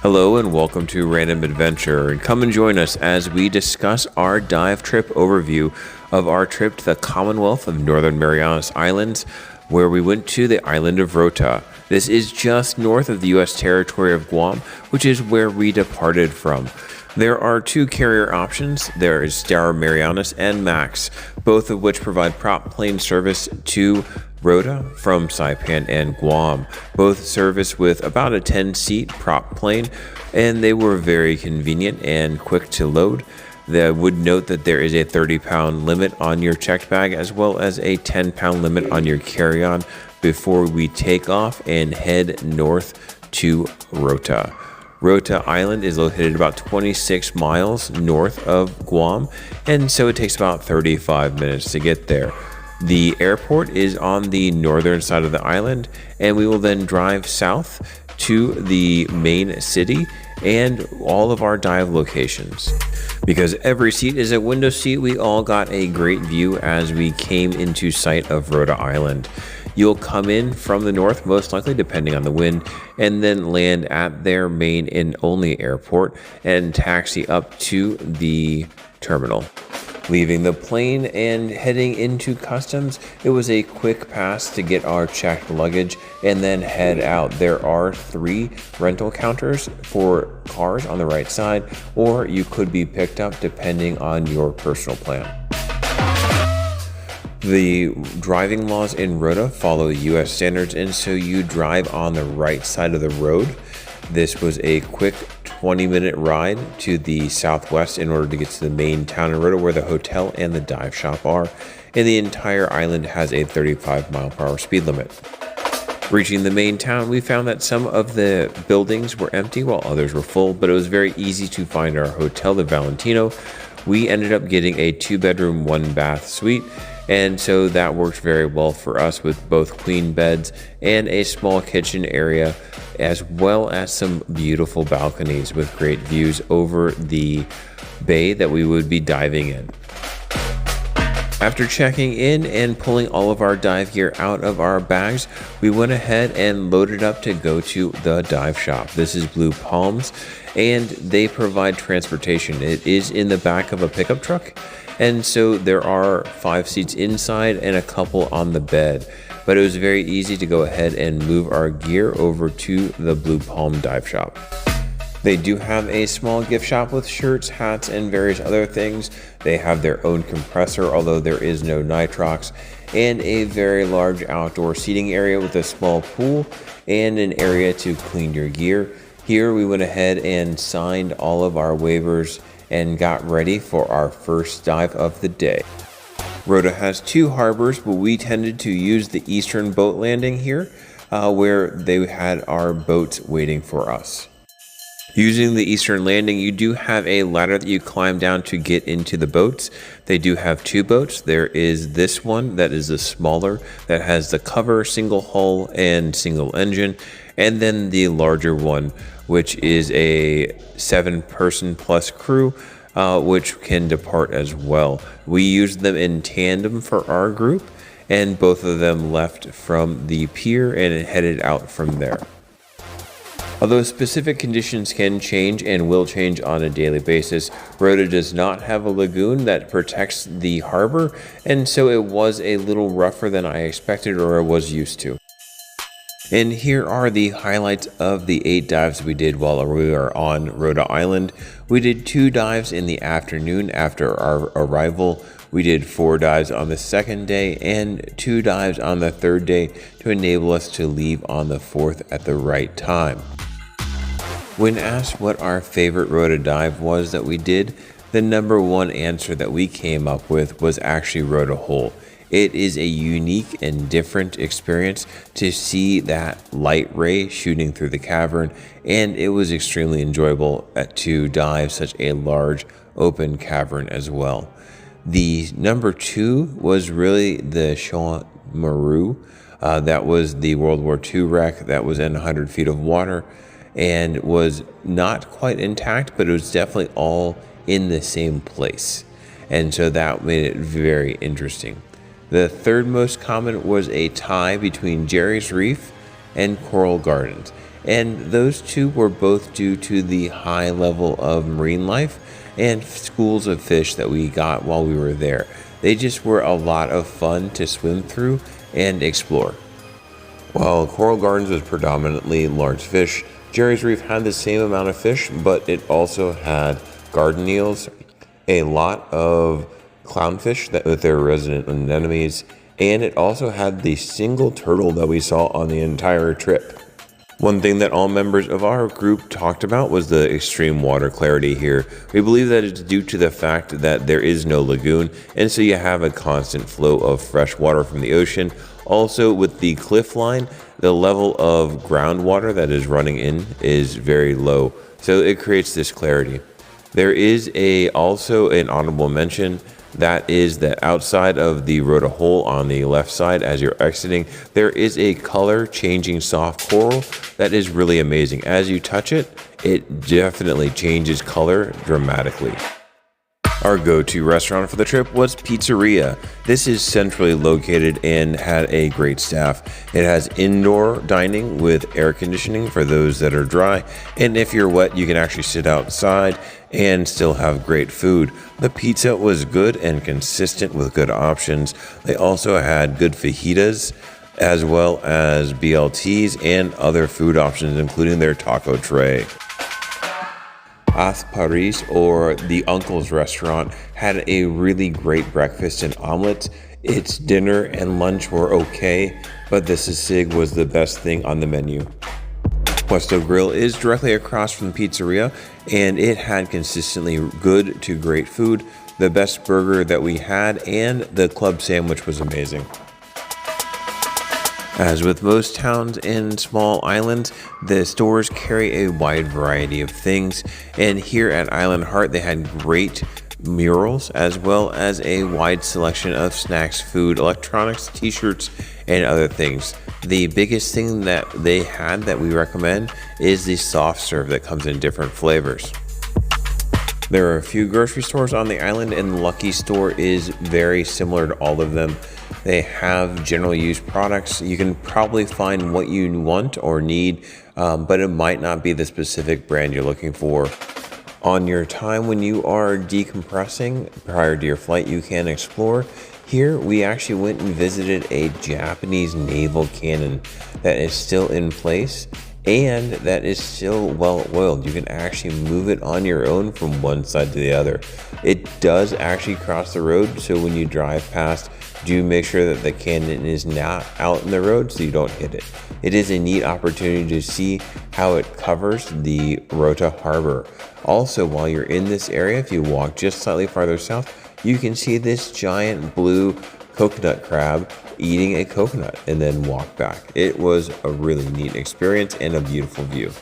Hello and welcome to Random Adventure, and come and join us as we discuss our dive trip overview of our trip to the Commonwealth of Northern Marianas Islands, where we went to the island of Rota. This is just north of the U.S. territory of Guam, which is where we departed from. There are two carrier options. There is Star Marianas and Max, both of which provide prop plane service to Rota from Saipan and Guam. Both service with about a 10-seat prop plane, and they were very convenient and quick to load. I would note that there is a 30-pound limit on your checked bag as well as a 10-pound limit on your carry-on before we take off and head north to Rota. Rota Island is located about 26 miles north of Guam, and so it takes about 35 minutes to get there. The airport is on the northern side of the island, and we will then drive south to the main city and all of our dive locations. Because every seat is a window seat, we all got a great view as we came into sight of Rota Island. You'll come in from the north, most likely, depending on the wind, and then land at their main and only airport and taxi up to the terminal. Leaving the plane and heading into customs, it was a quick pass to get our checked luggage and then head out. There are 3 rental counters for cars on the right side, or you could be picked up depending on your personal plan. The driving laws in Rota follow US standards, and so you drive on the right side of the road. This was a quick 20-minute ride to the southwest in order to get to the main town in Rota, where the hotel and the dive shop are, and the entire island has a 35-mile-per-hour speed limit. Reaching the main town, we found that some of the buildings were empty while others were full, but it was very easy to find our hotel, the Valentino. We ended up getting a 2-bedroom, 1-bath suite, and so that worked very well for us with both queen beds and a small kitchen area, as well as some beautiful balconies with great views over the bay that we would be diving in. After checking in and pulling all of our dive gear out of our bags, we went ahead and loaded up to go to the dive shop. This is Blue Palms, and they provide transportation. It is in the back of a pickup truck, and so there are 5 seats inside and a couple on the bed. But it was very easy to go ahead and move our gear over to the Blue Palm dive shop. They do have a small gift shop with shirts, hats, and various other things. They have their own compressor, although there is no nitrox, and a very large outdoor seating area with a small pool and an area to clean your gear. Here we went ahead and signed all of our waivers and got ready for our first dive of the day. Rota has 2 harbors, but we tended to use the eastern boat landing here, where they had our boats waiting for us. Using the eastern landing, you do have a ladder that you climb down to get into the boats. They do have 2 boats. There is this one that is the smaller, that has the cover, single hull, and single engine, and then the larger one, which is a 7-person plus crew, which can depart as well. We used them in tandem for our group, and both of them left from the pier and headed out from there. Although specific conditions can change and will change on a daily basis, Rota does not have a lagoon that protects the harbor, and so it was a little rougher than I expected or was used to. And here are the highlights of the 8 dives we did while we were on Rota Island. We did 2 dives in the afternoon after our arrival. We did 4 dives on the second day and 2 dives on the third day to enable us to leave on the 4th at the right time. When asked what our favorite Rota dive was that we did, the number 1 answer that we came up with was actually Rota Hole. It is a unique and different experience to see that light ray shooting through the cavern, and it was extremely enjoyable to dive such a large open cavern as well. The number 2 was really the Shon Maru. That was the World War II wreck that was in 100 feet of water and was not quite intact, but it was definitely all in the same place. And so that made it very interesting. The third most common was a tie between Jerry's Reef and Coral Gardens. and those two were both due to the high level of marine life and schools of fish that we got while we were there. They just were a lot of fun to swim through and explore. While Coral Gardens was predominantly large fish, Jerry's Reef had the same amount of fish, but it also had garden eels, a lot of clownfish that with their resident anemones, and it also had the single turtle that we saw on the entire trip. One thing that all members of our group talked about was the extreme water clarity here. We believe that it's due to the fact that there is no lagoon, and so you have a constant flow of fresh water from the ocean. Also, with the cliff line, the level of groundwater that is running in is very low, so it creates this clarity. There is also an honorable mention. That is that outside of the Rota hole on the left side as you're exiting, there is a color changing soft coral that is really amazing. As you touch it, it definitely changes color dramatically. Our go-to restaurant for the trip was Pizzeria. This is centrally located and had a great staff. It has indoor dining with air conditioning for those that are dry, and if you're wet, you can actually sit outside and still have great food. The pizza was good and consistent with good options. They also had good fajitas, as well as BLTs and other food options, including their taco tray. Paris, or the Uncle's restaurant, had a really great breakfast and omelets. Its dinner and lunch were okay, but the sisig was the best thing on the menu. Puesto Grill is directly across from the Pizzeria, and it had consistently good to great food, the best burger that we had, and the club sandwich was amazing. As with most towns and small islands, the stores carry a wide variety of things, and here at Island Heart they had great murals as well as a wide selection of snacks, food, electronics, t-shirts, and other things. The biggest thing that they had that we recommend is the soft serve that comes in different flavors. There are a few grocery stores on the island, and the Lucky store is very similar to all of them. They have general use products. You can probably find what you want or need, but it might not be the specific brand you're looking for. On your time when you are decompressing prior to your flight, you can explore. Here, we actually went and visited a Japanese naval cannon that is still in place and that is still well oiled. You can actually move it on your own from one side to the other. It does actually cross the road, so when you drive past, do make sure that the cannon is not out in the road so you don't hit it. It is a neat opportunity to see how it covers the Rota Harbor. Also, while you're in this area, if you walk just slightly farther south, you can see this giant blue coconut crab eating a coconut and then walk back. It was a really neat experience and a beautiful view.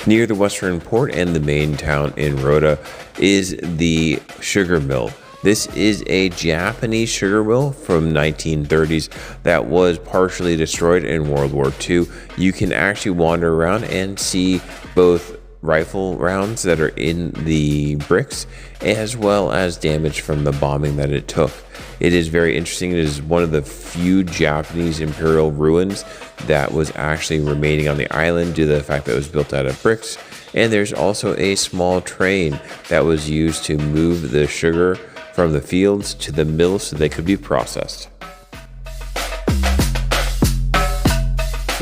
Near the western port and the main town in Rota is the sugar mill. This is a Japanese sugar mill from 1930s that was partially destroyed in World War II. You can actually wander around and see both rifle rounds that are in the bricks as well as damage from the bombing that it took. It is very interesting. It is one of the few Japanese imperial ruins that was actually remaining on the island due to the fact that it was built out of bricks. And there's also a small train that was used to move the sugar from the fields to the mill so they could be processed.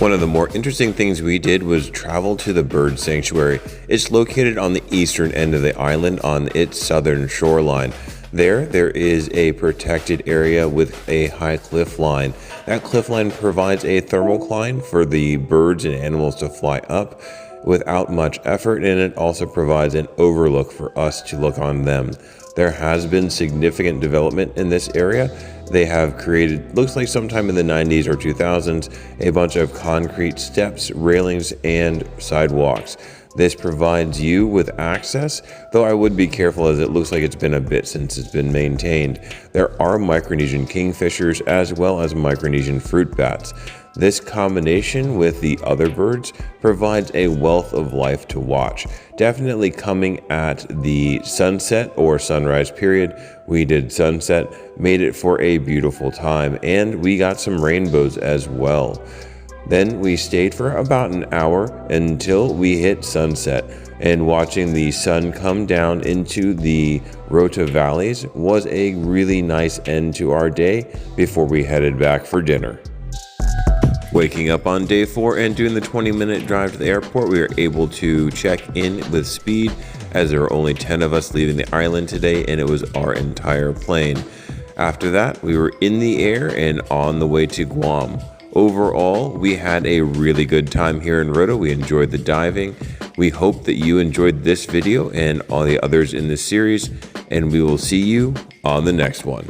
One of the more interesting things we did was travel to the bird sanctuary. It's located on the eastern end of the island on its southern shoreline. There is a protected area with a high cliff line. That cliff line provides a thermocline for the birds and animals to fly up without much effort, and it also provides an overlook for us to look on them. There has been significant development in this area. They have created, looks like sometime in the 90s or 2000s, a bunch of concrete steps, railings, and sidewalks. This provides you with access, though I would be careful as it looks like it's been a bit since it's been maintained. There are Micronesian kingfishers as well as Micronesian fruit bats. This combination with the other birds provides a wealth of life to watch. Definitely coming at the sunset or sunrise period. We did sunset, made it for a beautiful time, and we got some rainbows as well. Then we stayed for about an hour until we hit sunset, and watching the sun come down into the Rota valleys was a really nice end to our day before we headed back for dinner. Waking up on day 4 and doing the 20-minute drive to the airport, we were able to check in with speed as there were only 10 of us leaving the island today, and it was our entire plane. After that, we were in the air and on the way to Guam. Overall, we had a really good time here in Rota. We enjoyed the diving. We hope that you enjoyed this video and all the others in this series, and we will see you on the next one.